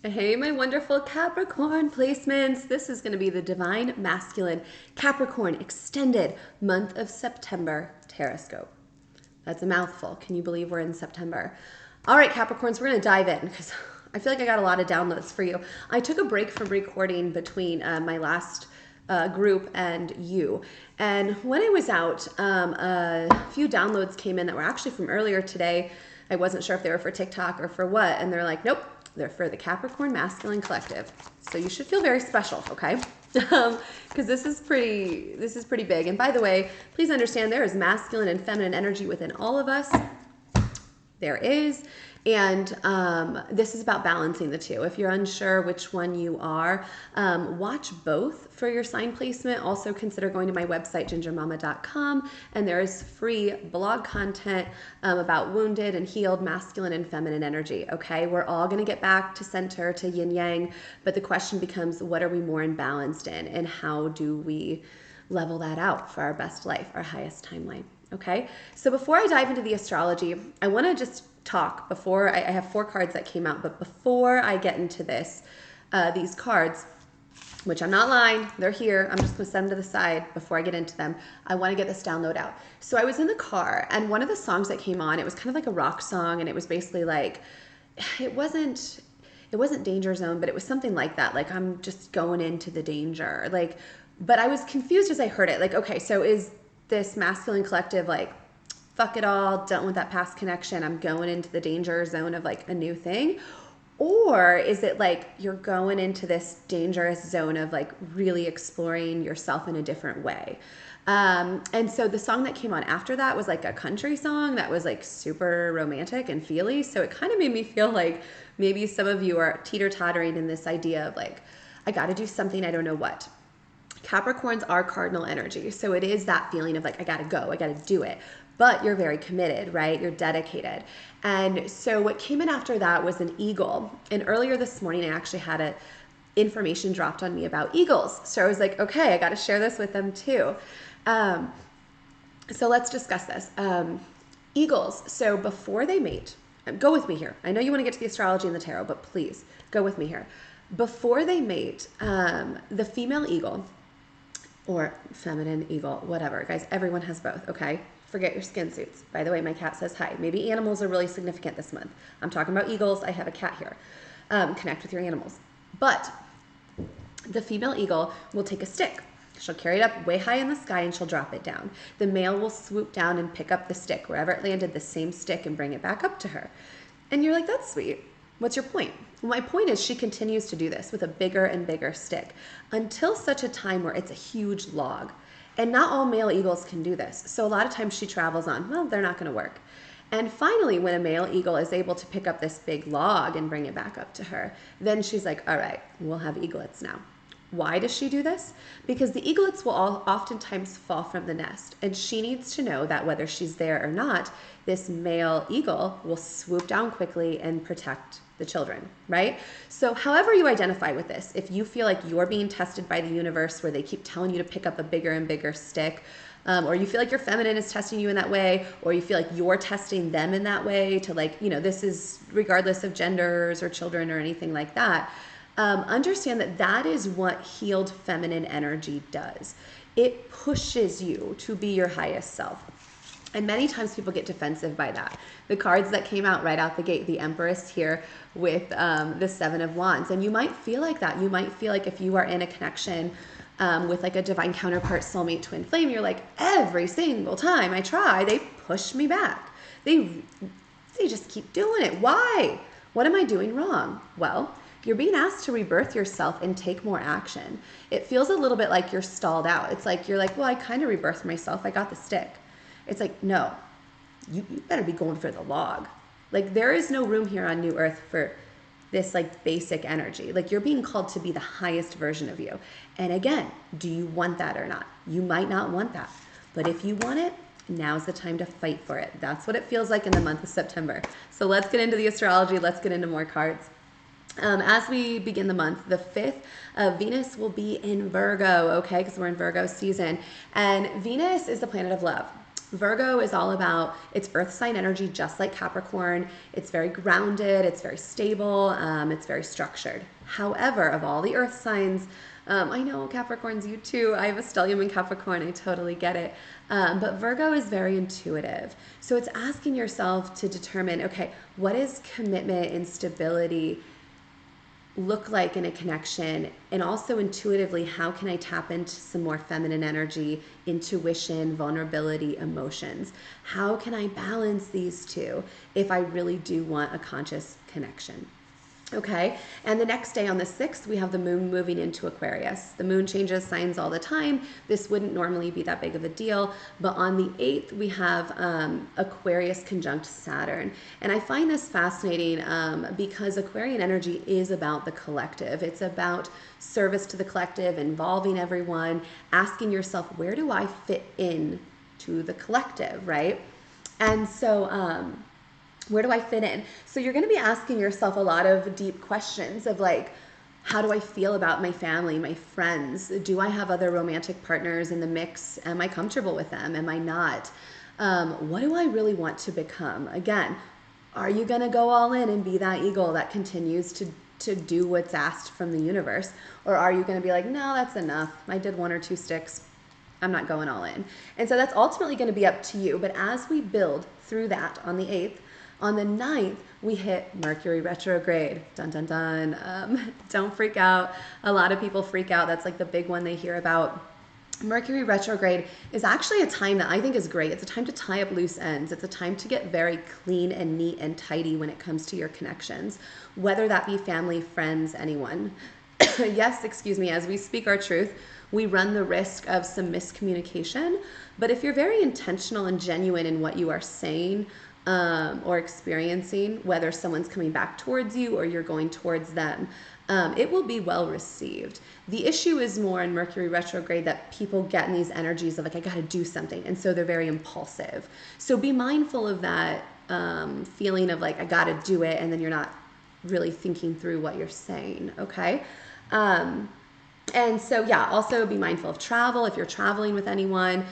Hey, my wonderful Capricorn placements. This is going to be the Divine Masculine Capricorn Extended Month of September Tarotscope. That's a mouthful. Can you believe we're in September? All right, Capricorns, we're going to dive in because I feel like I got a lot of downloads for you. I took a break from recording between my last group and you. And when I was out, a few downloads came in that were actually from earlier today. I wasn't sure if they were for TikTok or for what. And they're like, nope, they're for the Capricorn Masculine Collective. So you should feel very special, okay? Because this is pretty big. And by the way, please understand there is masculine and feminine energy within all of us. There is. And this is about balancing the two. If you're unsure which one you are, watch both for your sign placement. Also consider going to my website, gingermama.com, and there is free blog content about wounded and healed masculine and feminine energy, okay? We're all going to get back to center, to yin yang, but the question becomes, what are we more imbalanced in, and how do we level that out for our best life, our highest timeline, okay? So before I dive into the astrology, I want to just talk before I have 4 cards that came out, but before I get into this, these cards, which I'm not lying, they're here. I'm just going to set them to the side before I get into them. I want to get this download out. So I was in the car, and one of the songs that came on, it was kind of like a rock song, and it was basically like, it wasn't Danger Zone, but it was something like that. Like, I'm just going into the danger. Like, but I was confused as I heard it. Like, okay, so is this masculine collective like, fuck it all, don't want that past connection, I'm going into the danger zone of like a new thing? Or is it like you're going into this dangerous zone of like really exploring yourself in a different way? And so the song that came on after that was like a country song that was like super romantic and feely. So it kind of made me feel like maybe some of you are teeter-tottering in this idea of like, I got to do something, I don't know what. Capricorns are cardinal energy. So it is that feeling of like, I got to go, I got to do it. But you're very committed, right? You're dedicated. And so what came in after that was an eagle. And earlier this morning, I actually had information dropped on me about eagles. So I was like, okay, I got to share this with them too. So let's discuss this. Eagles, so before they mate, go with me here. I know you want to get to the astrology and the tarot, but please go with me here. Before they mate, the female eagle, or feminine eagle, whatever. Guys, everyone has both, okay? Forget your skin suits. By the way, my cat says hi. Maybe animals are really significant this month. I'm talking about eagles. I have a cat here. Connect with your animals. But the female eagle will take a stick. She'll carry it up way high in the sky and she'll drop it down. The male will swoop down and pick up the stick, wherever it landed, the same stick, and bring it back up to her. And you're like, that's sweet. What's your point? Well, my point is she continues to do this with a bigger and bigger stick until such a time where it's a huge log. And not all male eagles can do this. So a lot of times she travels on, well, they're not going to work. And finally, when a male eagle is able to pick up this big log and bring it back up to her, then she's like, all right, we'll have eaglets now. Why does she do this? Because the eaglets will oftentimes fall from the nest, and she needs to know that whether she's there or not, this male eagle will swoop down quickly and protect the children, right? So however you identify with this, if you feel like you're being tested by the universe where they keep telling you to pick up a bigger and bigger stick, or you feel like your feminine is testing you in that way, or you feel like you're testing them in that way to like, this is regardless of genders or children or anything like that, understand that that is what healed feminine energy does. It pushes you to be your highest self. And many times people get defensive by that. The cards that came out right out the gate, the Empress here with the 7 of Wands. And you might feel like that. You might feel like if you are in a connection with like a divine counterpart, soulmate, twin flame, you're like, every single time I try, they push me back. They just keep doing it. Why? What am I doing wrong? Well, you're being asked to rebirth yourself and take more action. It feels a little bit like you're stalled out. It's like, you're like, well, I kind of rebirthed myself. I got the stick. It's like, no, you better be going for the log. Like, there is no room here on New Earth for this like basic energy. Like, you're being called to be the highest version of you. And again, do you want that or not? You might not want that. But if you want it, now's the time to fight for it. That's what it feels like in the month of September. So let's get into the astrology. Let's get into more cards. As we begin the month, the 5th, Venus will be in Virgo, okay, because we're in Virgo season. And Venus is the planet of love. Virgo is all about, it's earth sign energy, just like Capricorn. It's very grounded, it's very stable, it's very structured. However, of all the earth signs, I know Capricorn's you too. I have a stellium in Capricorn. I totally get it. But Virgo is very intuitive. So it's asking yourself to determine, okay, what is commitment and stability look like in a connection? And also intuitively, how can I tap into some more feminine energy, intuition, vulnerability, emotions? How can I balance these two if I really do want a conscious connection? Okay, and the next day on the 6th, we have the moon moving into Aquarius. The moon changes signs all the time. This wouldn't normally be that big of a deal, but on the 8th, we have Aquarius conjunct Saturn. And I find this fascinating because Aquarian energy is about the collective. It's about service to the collective, involving everyone, asking yourself, where do I fit in to the collective, right? And so, where do I fit in? So you're going to be asking yourself a lot of deep questions of like, how do I feel about my family, my friends? Do I have other romantic partners in the mix? Am I comfortable with them? Am I not? What do I really want to become? Again, are you going to go all in and be that eagle that continues to do what's asked from the universe? Or are you going to be like, no, that's enough. I did 1 or 2 sticks. I'm not going all in. And so that's ultimately going to be up to you. But as we build through that on the 8th, on the 9th, we hit Mercury retrograde. Dun, dun, dun. Don't freak out. A lot of people freak out. That's like the big one they hear about. Mercury retrograde is actually a time that I think is great. It's a time to tie up loose ends. It's a time to get very clean and neat and tidy when it comes to your connections, whether that be family, friends, anyone. Yes, excuse me, as we speak our truth, we run the risk of some miscommunication. But if you're very intentional and genuine in what you are saying, or experiencing, whether someone's coming back towards you or you're going towards them, it will be well received. The issue is more in Mercury retrograde that people get in these energies of like, I got to do something. And so they're very impulsive. So be mindful of that feeling of like, I got to do it. And then you're not really thinking through what you're saying. Okay. And so, yeah, also be mindful of travel. If you're traveling with anyone,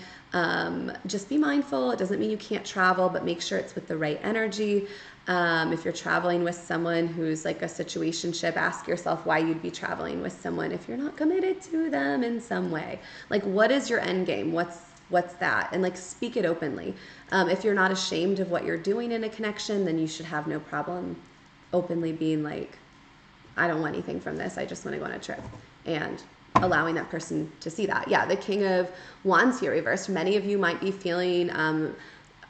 just be mindful. It doesn't mean you can't travel, but make sure it's with the right energy. If you're traveling with someone who's like a situationship, ask yourself why you'd be traveling with someone if you're not committed to them in some way. Like, what is your end game? What's that? And like, speak it openly. If you're not ashamed of what you're doing in a connection, then you should have no problem openly being like, I don't want anything from this. I just want to go on a trip. And allowing that person to see that. Yeah, the King of Wands here reversed. Many of you might be feeling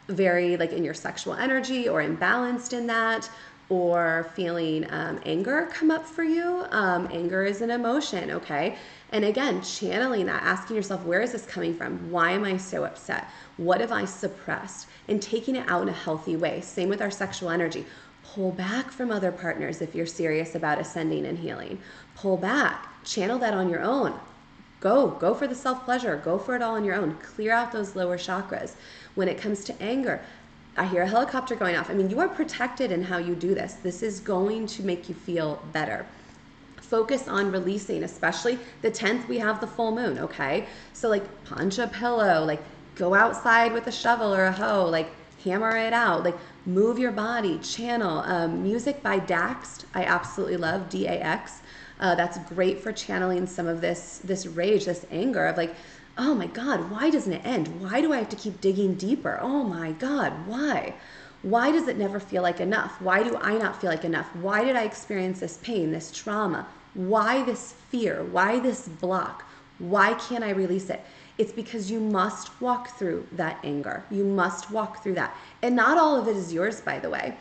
very like in your sexual energy or imbalanced in that, or feeling anger come up for you. Anger is an emotion, okay? And again, channeling that, asking yourself, where is this coming from? Why am I so upset? What have I suppressed? And taking it out in a healthy way. Same with our sexual energy. Pull back from other partners if you're serious about ascending and healing. Pull back. Channel that on your own. Go for the self-pleasure. Go for it all on your own. Clear out those lower chakras. When it comes to anger, I hear a helicopter going off. I mean, you are protected in how you do this. This is going to make you feel better. Focus on releasing, especially the 10th, we have the full moon, okay? So like punch a pillow, like go outside with a shovel or a hoe, like hammer it out, like move your body, channel. Music by Dax, I absolutely love, D-A-X. That's great for channeling some of this rage, this anger of like, oh my God, why doesn't it end? Why do I have to keep digging deeper? Oh my God, why? Why does it never feel like enough? Why do I not feel like enough? Why did I experience this pain, this trauma? Why this fear? Why this block? Why can't I release it? It's because you must walk through that anger. You must walk through that. And not all of it is yours, by the way.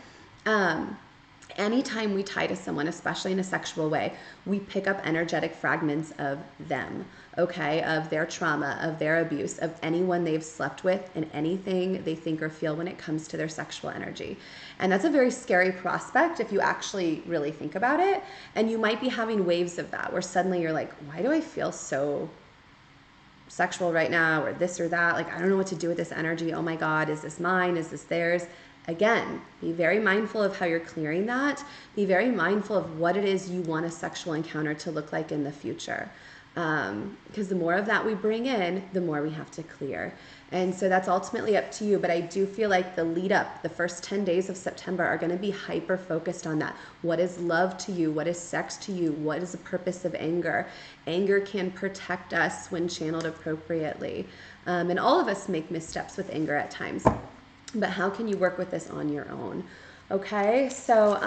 Anytime we tie to someone, especially in a sexual way, we pick up energetic fragments of them, okay, of their trauma, of their abuse, of anyone they've slept with, and anything they think or feel when it comes to their sexual energy. And that's a very scary prospect if you actually really think about it. And you might be having waves of that where suddenly you're like, why do I feel so sexual right now, or this or that? Like, I don't know what to do with this energy. Oh my God, is this mine? Is this theirs? Again, be very mindful of how you're clearing that. Be very mindful of what it is you want a sexual encounter to look like in the future. Because the more of that we bring in, the more we have to clear. And so that's ultimately up to you. But I do feel like the lead up, the first 10 days of September are going to be hyper focused on that. What is love to you? What is sex to you? What is the purpose of anger? Anger can protect us when channeled appropriately. And all of us make missteps with anger at times. But how can you work with this on your own? Okay, so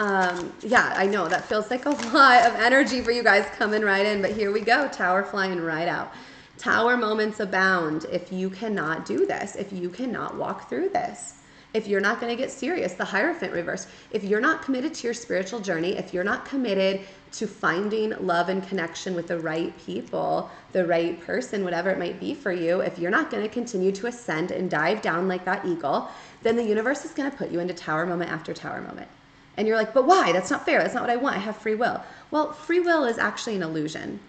yeah, I know that feels like a lot of energy for you guys coming right in, but here we go, Tower flying right out. Tower moments abound if you cannot do this, if you cannot walk through this, if you're not going to get serious, the Hierophant reverse, if you're not committed to your spiritual journey, if you're not committed to finding love and connection with the right people, the right person, whatever it might be for you, if you're not going to continue to ascend and dive down like that eagle, then the universe is going to put you into tower moment after tower moment. And you're like, but why? That's not fair. That's not what I want. I have free will. Well, free will is actually an illusion.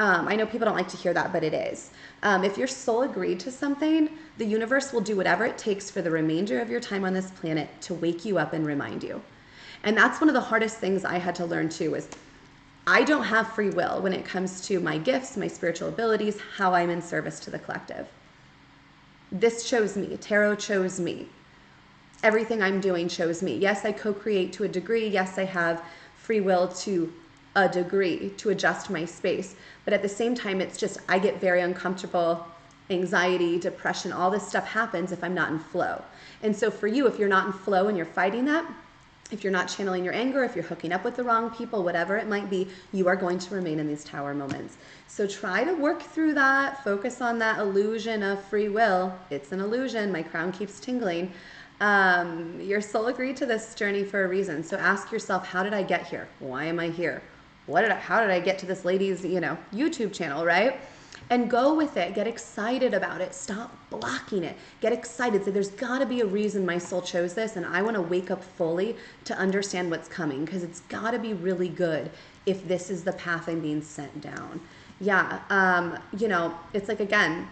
I know people don't like to hear that, but it is. If your soul agreed to something, the universe will do whatever it takes for the remainder of your time on this planet to wake you up and remind you. And that's one of the hardest things I had to learn too, is I don't have free will when it comes to my gifts, my spiritual abilities, how I'm in service to the collective. This chose me. Tarot chose me. Everything I'm doing chose me. Yes, I co-create to a degree. Yes, I have free will to a degree to adjust my space. But at the same time, it's just I get very uncomfortable, anxiety, depression, all this stuff happens if I'm not in flow. And so for you, if you're not in flow and you're fighting that, if you're not channeling your anger, if you're hooking up with the wrong people, whatever it might be, you are going to remain in these tower moments. So try to work through that, focus on that illusion of free will. It's an illusion. My crown keeps tingling. Your soul agreed to this journey for a reason. So ask yourself, how did I get here? Why am I here? How did I get to this lady's, YouTube channel, right? And go with it. Get excited about it. Stop blocking it. Get excited. Say, there's got to be a reason my soul chose this, and I want to wake up fully to understand what's coming, because it's got to be really good if this is the path I'm being sent down. Yeah, it's like, again,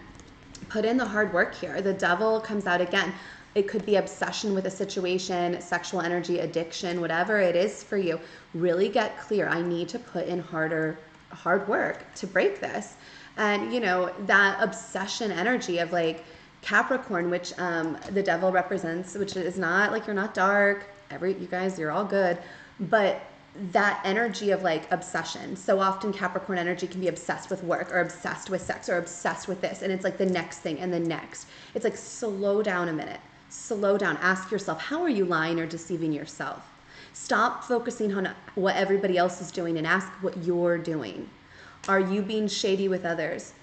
put in the hard work here. The devil comes out again. It could be obsession with a situation, sexual energy, addiction, whatever it is for you. Really get clear. I need to put in hard work to break this. And, that obsession energy of like Capricorn, which the devil represents, which is not like, you're not dark. You guys, you're all good. But that energy of like obsession. So often Capricorn energy can be obsessed with work or obsessed with sex or obsessed with this. And it's like the next thing and the next. It's like, slow down a minute. Slow down. Ask yourself, how are you lying or deceiving yourself? Stop focusing on what everybody else is doing and ask what you're doing. Are you being shady with others?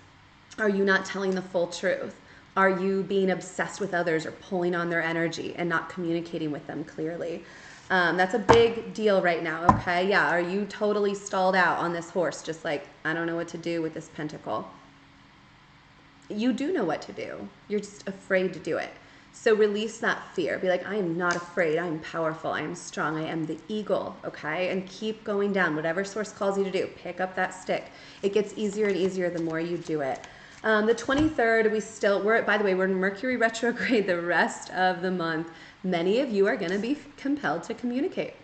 Are you not telling the full truth? Are you being obsessed with others or pulling on their energy and not communicating with them clearly? That's a big deal right now, okay? Yeah, are you totally stalled out on this horse, just like, I don't know what to do with this pentacle? You do know what to do. You're just afraid to do it. So release that fear. Be like, I am not afraid. I am powerful. I am strong. I am the eagle, okay? And keep going down. Whatever source calls you to do, pick up that stick. It gets easier and easier the more you do it. The 23rd, by the way, we're in Mercury retrograde the rest of the month. Many of you are going to be compelled to communicate.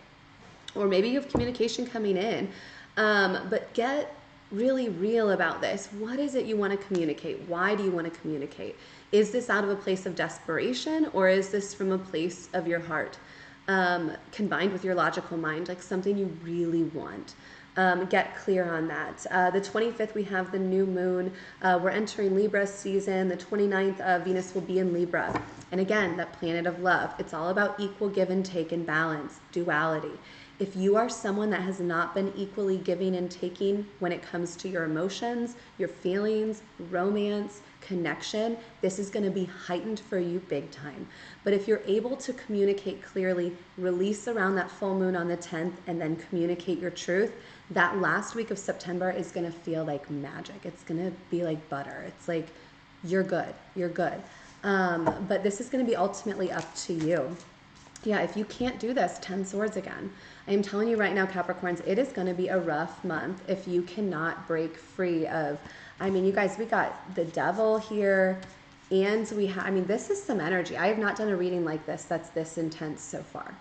Or maybe you have communication coming in. But get really real about this. What is it you want to communicate? Why do you want to communicate? Is this out of a place of desperation, or is this from a place of your heart, combined with your logical mind, like something you really want? Get clear on that. The 25th, we have the new moon. We're entering Libra season. The 29th, Venus will be in Libra. And again, that planet of love. It's all about equal give and take and balance, duality. If you are someone that has not been equally giving and taking when it comes to your emotions, your feelings, romance, connection, this is going to be heightened for you big time. But if you're able to communicate clearly, release around that full moon on the 10th, and then communicate your truth, that last week of September is going to feel like magic. It's going to be like butter. It's like, you're good. You're good. But this is going to be ultimately up to you. Yeah, if you can't do this, 10 swords again. I am telling you right now, Capricorns, it is going to be a rough month if you cannot break free of, you guys, we got the devil here, and this is some energy. I have not done a reading like this that's this intense so far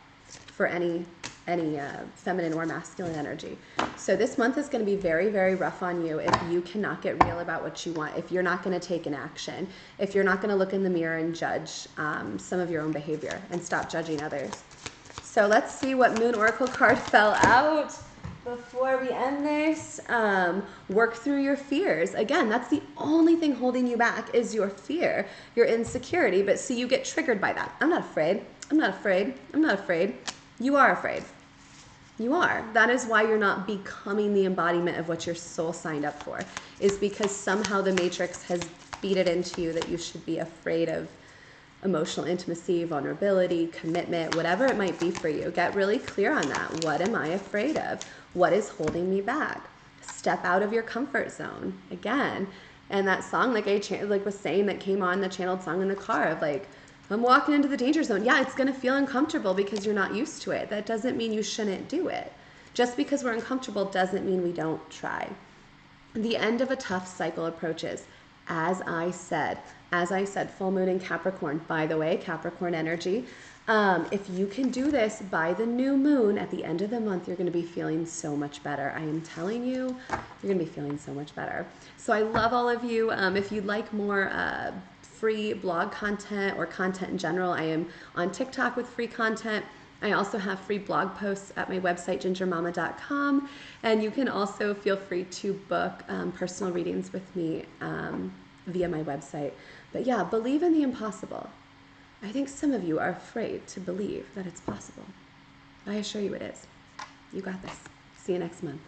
for any feminine or masculine energy. So this month is going to be very, very rough on you if you cannot get real about what you want, if you're not going to take an action, if you're not going to look in the mirror and judge some of your own behavior and stop judging others. So let's see what Moon Oracle card fell out before we end this. Work through your fears. Again, that's the only thing holding you back is your fear, your insecurity. But see, you get triggered by that. I'm not afraid. I'm not afraid. I'm not afraid. You are afraid. You are. That is why you're not becoming the embodiment of what your soul signed up for, is because somehow the matrix has beat it into you that you should be afraid of emotional intimacy, vulnerability, commitment, whatever it might be for you. Get really clear on that. What am I afraid of? What is holding me back? Step out of your comfort zone again. And that song, like was saying, that came on, the channeled song in the car of like, I'm walking into the danger zone. Yeah, it's going to feel uncomfortable because you're not used to it. That doesn't mean you shouldn't do it. Just because we're uncomfortable doesn't mean we don't try. The end of a tough cycle approaches. As I said, full moon in Capricorn. By the way, Capricorn energy. If you can do this by the new moon at the end of the month, you're going to be feeling so much better. I am telling you, you're going to be feeling so much better. So I love all of you. If you'd like more free blog content or content in general, I am on TikTok with free content. I also have free blog posts at my website, gingermama.com. And you can also feel free to book personal readings with me via my website. But yeah, believe in the impossible. I think some of you are afraid to believe that it's possible. I assure you it is. You got this. See you next month.